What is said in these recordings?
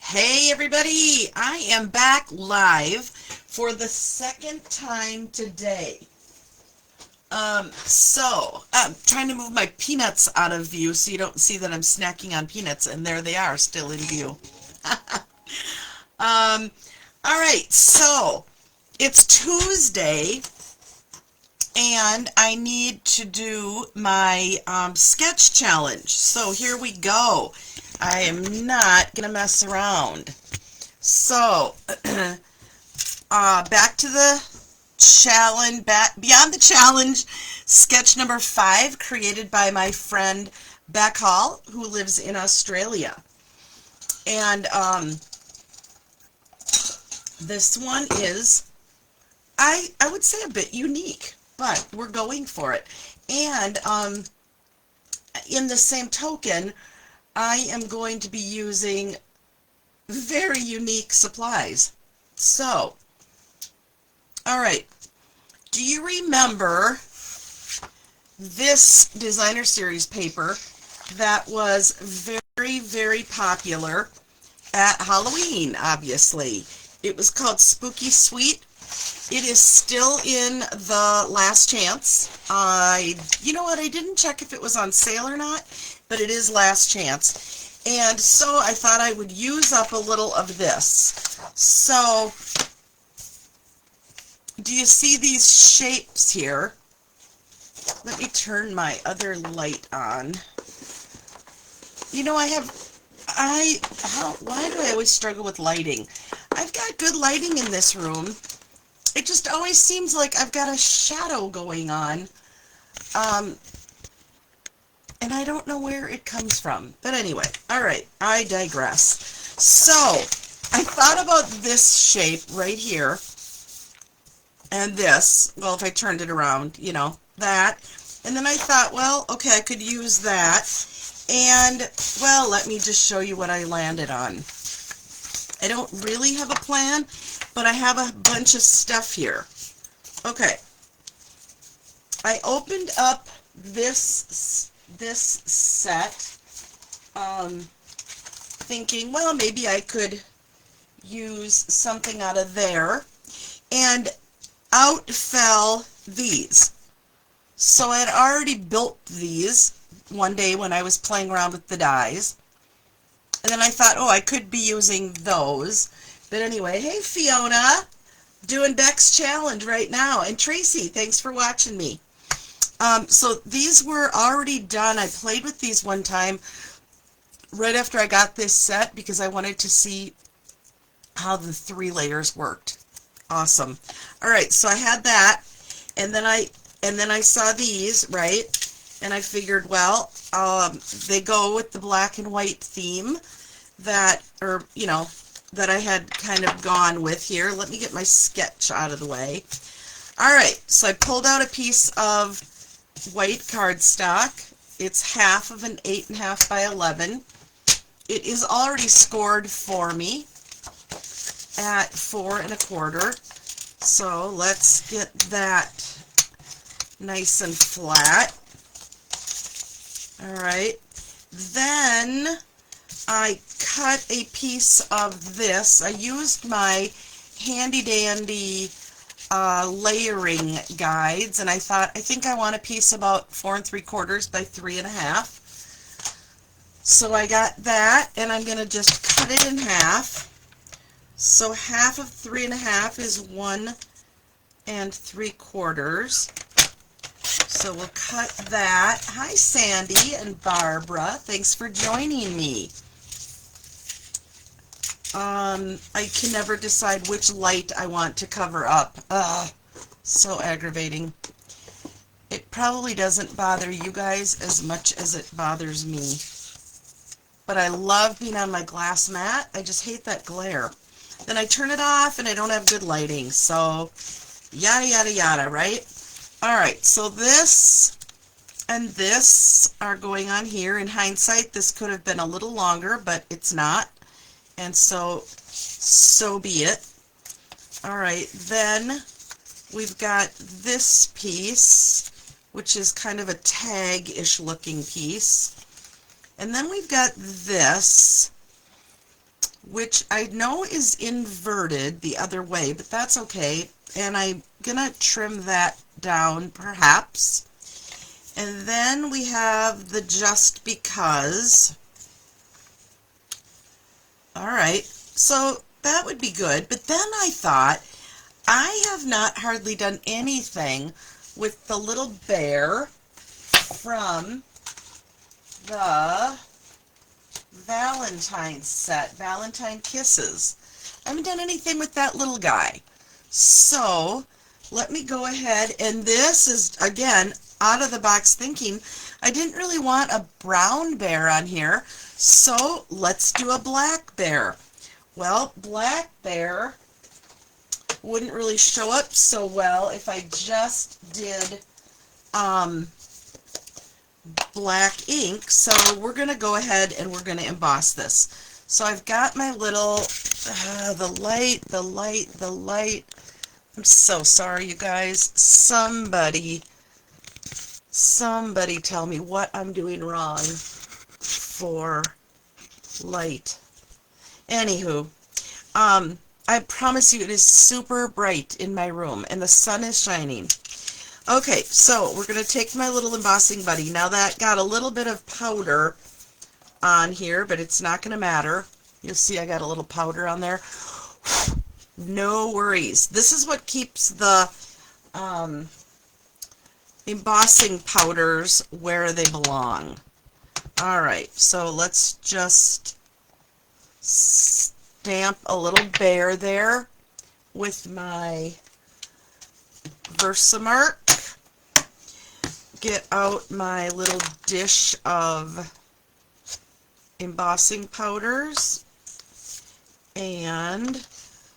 Hey everybody, I am back live for the second time today. I'm trying to move my peanuts out of view so you don't see that I'm snacking on peanuts, and there they are, still in view. Um, all right, so it's Tuesday, and I need to do my sketch challenge. So here we go. I am not gonna mess around. So, back to the challenge, beyond the challenge, sketch number 5, created by my friend Beck Hall, who lives in Australia. And this one is, I would say, a bit unique, but we're going for it. And in the same token, I am going to be using very unique supplies. So, all right. Do you remember this designer series paper that was very, very popular at Halloween, obviously? It was called Spooky Sweet. It is still in the last chance. You know what, I didn't check if it was on sale or not, but it is last chance. And so I thought I would use up a little of this. So, do you see these shapes here? Let me turn my other light on. You know, why do I always struggle with lighting? I've got good lighting in this room. It just always seems like I've got a shadow going on. And I don't know where it comes from. But anyway, all right, I digress. So, I thought about this shape right here. And this, well, if I turned it around, you know, that. And then I thought, well, okay, I could use that. And, well, let me just show you what I landed on. I don't really have a plan, but I have a bunch of stuff here. Okay. I opened up this set, thinking, well, maybe I could use something out of there. And out fell these. So I had already built these one day when I was playing around with the dies. And then I thought, oh, I could be using those. But anyway, hey Fiona, doing Beck's challenge right now. And Tracy, thanks for watching me. So these were already done. I played with these one time right after I got this set because I wanted to see how the 3 layers worked. Awesome. All right, so I had that, and then I saw these, right? And I figured, well, they go with the black and white theme that, or you know, that I had kind of gone with here. Let me get my sketch out of the way. All right, so I pulled out a piece of white cardstock. It's half of an 8.5 by 11. It is already scored for me at 4 1/4. So let's get that nice and flat. All right. Then I cut a piece of this. I used my handy dandy layering guides, and I think I want a piece about 4 3/4 by 3 1/2. So I got that, and I'm going to just cut it in half. So half of 3 1/2 is 1 3/4. So we'll cut that. Hi Sandy and Barbara, thanks for joining me. I can never decide which light I want to cover up. So aggravating. It probably doesn't bother you guys as much as it bothers me. But I love being on my glass mat. I just hate that glare. Then I turn it off and I don't have good lighting. So, yada, yada, yada, right? All right, so this and this are going on here. In hindsight, this could have been a little longer, but it's not. And so be it. All right, then we've got this piece, which is kind of a tag-ish looking piece. And then we've got this, which I know is inverted the other way, but that's okay. And I'm gonna trim that down perhaps. And then we have the just because. All right, so that would be good. But then I thought, I have not hardly done anything with the little bear from the Valentine set, Valentine Kisses. I haven't done anything with that little guy. So let me go ahead, and this is, again, out of the box thinking. I didn't really want a brown bear on here, so let's do a black bear. Well, black bear wouldn't really show up so well if I just did black ink, so we're going to go ahead and we're going to emboss this. So I've got my little, the light. I'm so sorry, you guys. Somebody tell me what I'm doing wrong for light. Anywho, I promise you it is super bright in my room and the sun is shining. Okay, so we're going to take my little embossing buddy. Now that got a little bit of powder on here, but it's not going to matter. You'll see I got a little powder on there. No worries. This is what keeps the embossing powders where they belong. Alright, so let's just stamp a little bear there with my Versamark. Get out my little dish of embossing powders and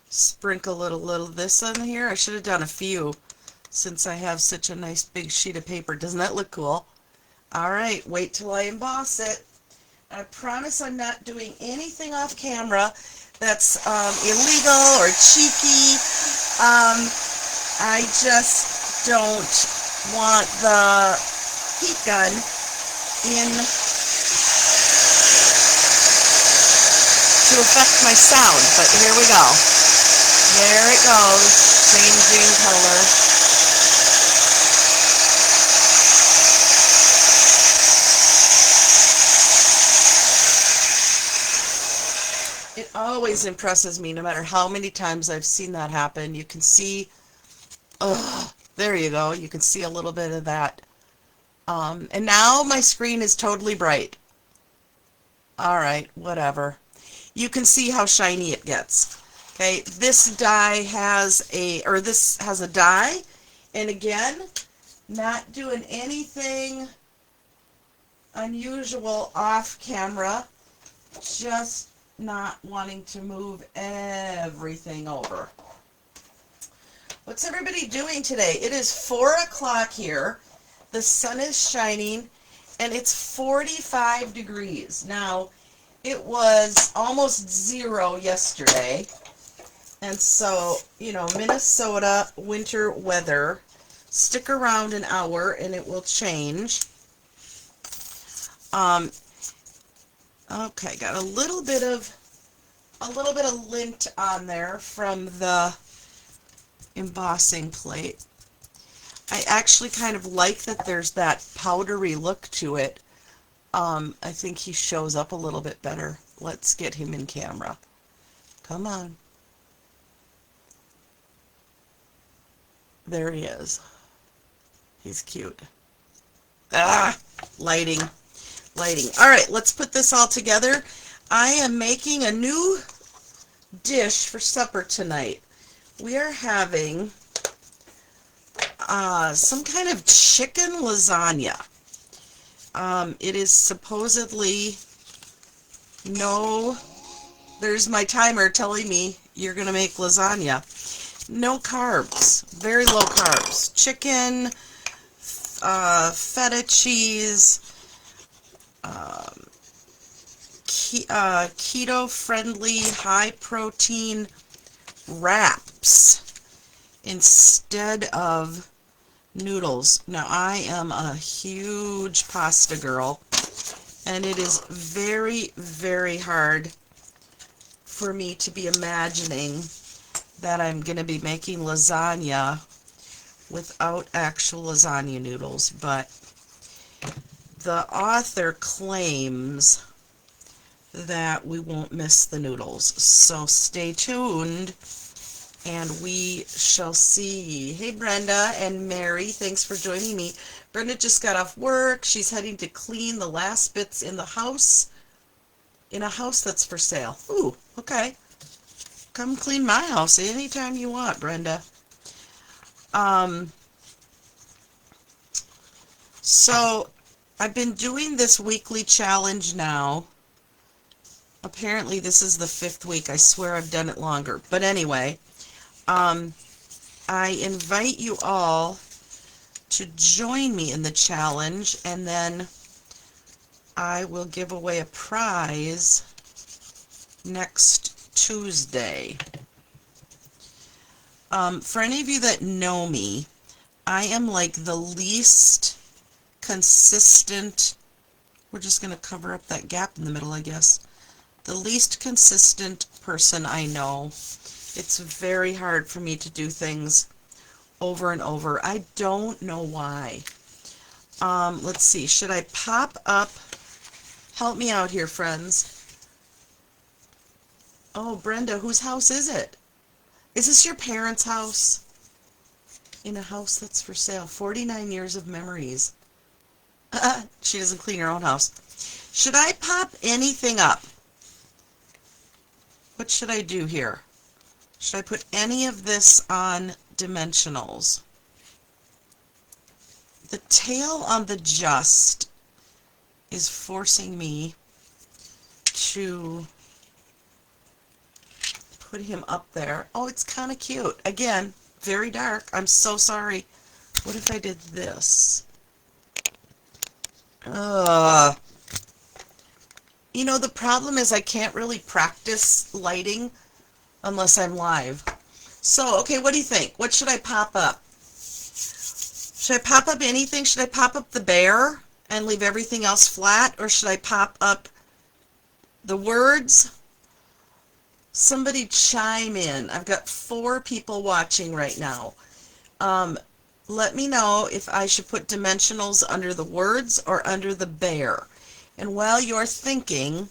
sprinkle a little of this on here. I should have done a few since I have such a nice big sheet of paper. Doesn't that look cool? Alright, wait till I emboss it. I promise I'm not doing anything off camera that's illegal or cheeky. I just don't want the heat gun in to affect my sound, but here we go. There it goes, changing color. It always impresses me, no matter how many times I've seen that happen. You can see, there you go, you can see a little bit of that. And now my screen is totally bright. Alright, whatever. You can see how shiny it gets. Okay, this die has this has a die, and again, not doing anything unusual off camera, just not wanting to move everything over. What's everybody doing today? It is 4 o'clock here. The sun is shining, and it's 45 degrees. Now, it was almost 0 yesterday, and so, you know, Minnesota winter weather. Stick around an hour, and it will change. Okay, got a little bit of lint on there from the embossing plate. I actually kind of like that there's that powdery look to it. I think he shows up a little bit better. Let's get him in camera. Come on. There he is. He's cute. Ah, lighting. All right, let's put this all together. I am making a new dish for supper tonight. We are having some kind of chicken lasagna. It is supposedly there's my timer telling me you're going to make lasagna. No carbs, very low carbs. Chicken, feta cheese, keto-friendly, high-protein wraps instead of noodles. Now, I am a huge pasta girl, and it is very, very hard for me to be imagining that I'm going to be making lasagna without actual lasagna noodles, but the author claims that we won't miss the noodles. So stay tuned and we shall see. Hey Brenda and Mary, thanks for joining me. Brenda just got off work. She's heading to clean the last bits in the house, in a house that's for sale. Ooh, okay. Come clean my house anytime you want, Brenda. So I've been doing this weekly challenge now. Apparently this is the 5th week. I swear I've done it longer. But anyway, I invite you all to join me in the challenge, and then I will give away a prize next Tuesday. For any of you that know me, I am like the least consistent, we're just going to cover up that gap in the middle, I guess. The least consistent person I know. It's very hard for me to do things over and over. I don't know why. Let's see. Should I pop up? Help me out here, friends. Oh, Brenda, whose house is it? Is this your parents' house? In a house that's for sale. 49 years of memories. She doesn't clean her own house. Should I pop anything up? What should I do here? Should I put any of this on dimensionals? The tail on the just is forcing me to put him up there. Oh, it's kind of cute. Again, very dark. I'm so sorry. What if I did this? You know, the problem is I can't really practice lighting unless I'm live. So, okay, what do you think? What should I pop up? Should I pop up anything? Should I pop up the bear and leave everything else flat? Or should I pop up the words? Somebody chime in. I've got 4 people watching right now. Let me know if I should put dimensionals under the words or under the bear. And while you're thinking,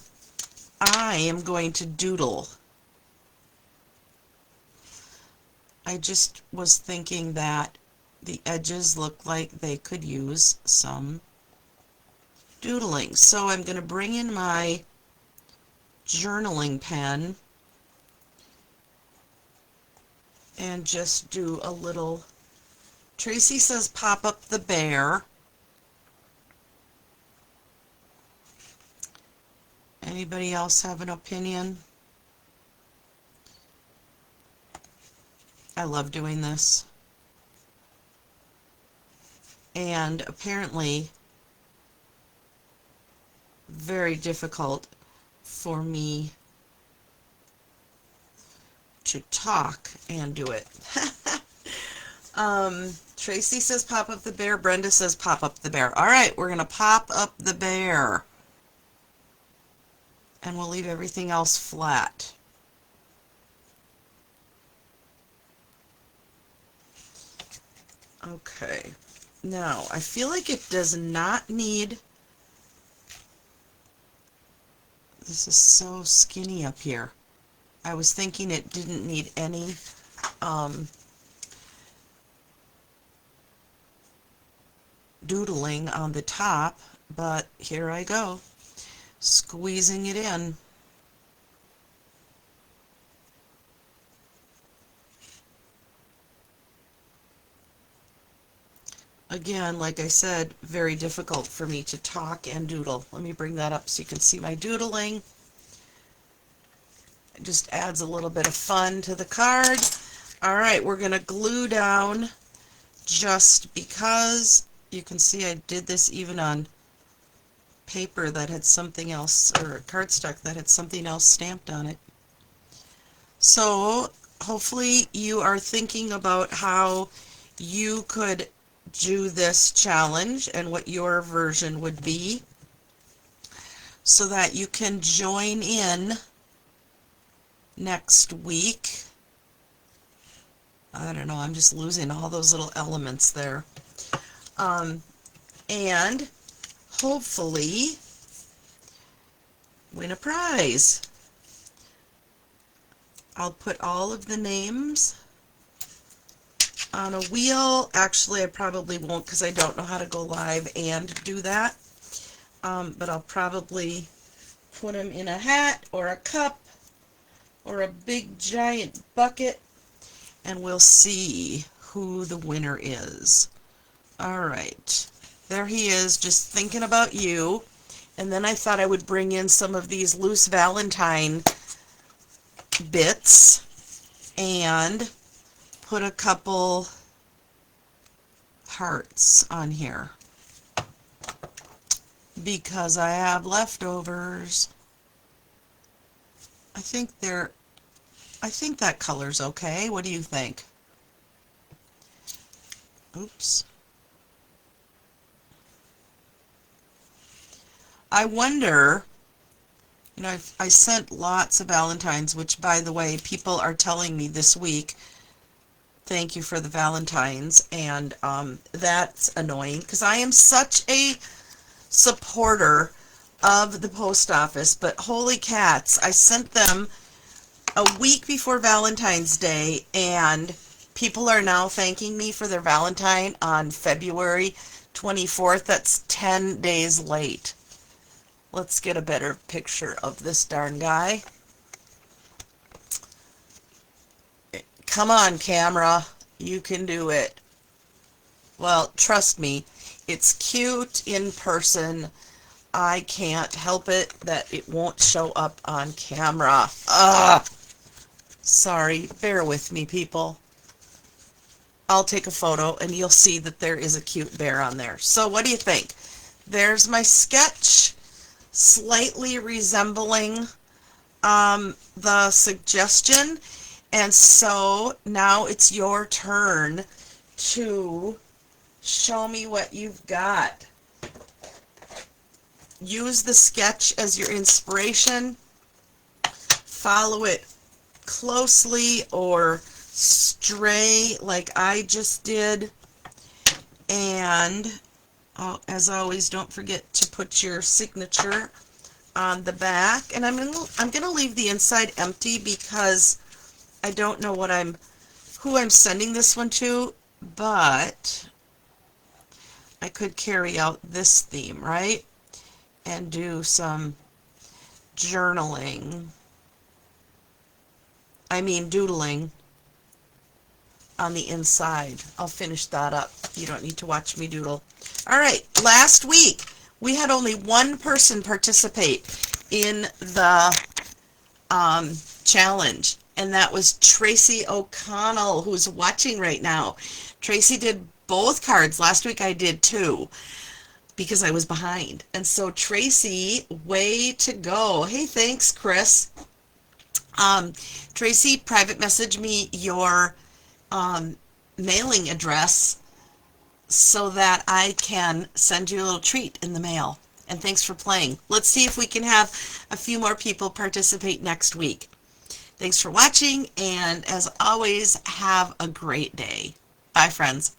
I am going to doodle. I just was thinking that the edges look like they could use some doodling. So I'm going to bring in my journaling pen and just do a little. Tracy says pop up the bear. Anybody else have an opinion? I love doing this. And apparently very difficult for me to talk and do it. Tracy says pop up the bear. Brenda says pop up the bear. All right, we're going to pop up the bear. And we'll leave everything else flat. Okay. Now, I feel like it does not need... This is so skinny up here. I was thinking it didn't need any doodling on the top, but here I go, squeezing it in. Again, like I said, very difficult for me to talk and doodle. Let me bring that up so you can see my doodling. It just adds a little bit of fun to the card. All right, we're going to glue down just because. You can see I did this even on paper that had something else, or cardstock that had something else stamped on it. So hopefully you are thinking about how you could do this challenge and what your version would be, so that you can join in next week. I don't know, I'm just losing all those little elements there. And hopefully win a prize. I'll put all of the names on a wheel. Actually, I probably won't because I don't know how to go live and do that. But I'll probably put them in a hat or a cup or a big giant bucket, and we'll see who the winner is. All right, there he is, just thinking about you. And then I thought I would bring in some of these loose Valentine bits and put a couple hearts on here because I have leftovers. I think that color's okay. What do you think? Oops. I wonder, you know, I sent lots of Valentines, which, by the way, people are telling me this week, thank you for the Valentines, and that's annoying because I am such a supporter of the post office, but holy cats, I sent them a week before Valentine's Day, and people are now thanking me for their Valentine on February 24th. That's 10 days late. Let's get a better picture of this darn guy. Come on, camera. You can do it. Well, trust me, it's cute in person. I can't help it that it won't show up on camera. Sorry, bear with me, people. I'll take a photo and you'll see that there is a cute bear on there. So what do you think? There's my sketch, slightly resembling the suggestion. And so now it's your turn to show me what you've got. Use the sketch as your inspiration. Follow it closely or stray like I just did. And as always, don't forget to put your signature on the back. And I'm gonna leave the inside empty because I don't know who I'm sending this one to, but I could carry out this theme, right? And do some doodling on the inside. I'll finish that up. You don't need to watch me doodle. All right, last week we had only one person participate in the challenge, and that was Tracy O'Connell, who's watching right now. Tracy did both cards. Last week I did two because I was behind. And so Tracy, way to go. Hey, thanks, Chris. Tracy, private message me your mailing address so that I can send you a little treat in the mail. And thanks for playing. Let's see if we can have a few more people participate next week. Thanks for watching, and as always, have a great day. Bye, friends.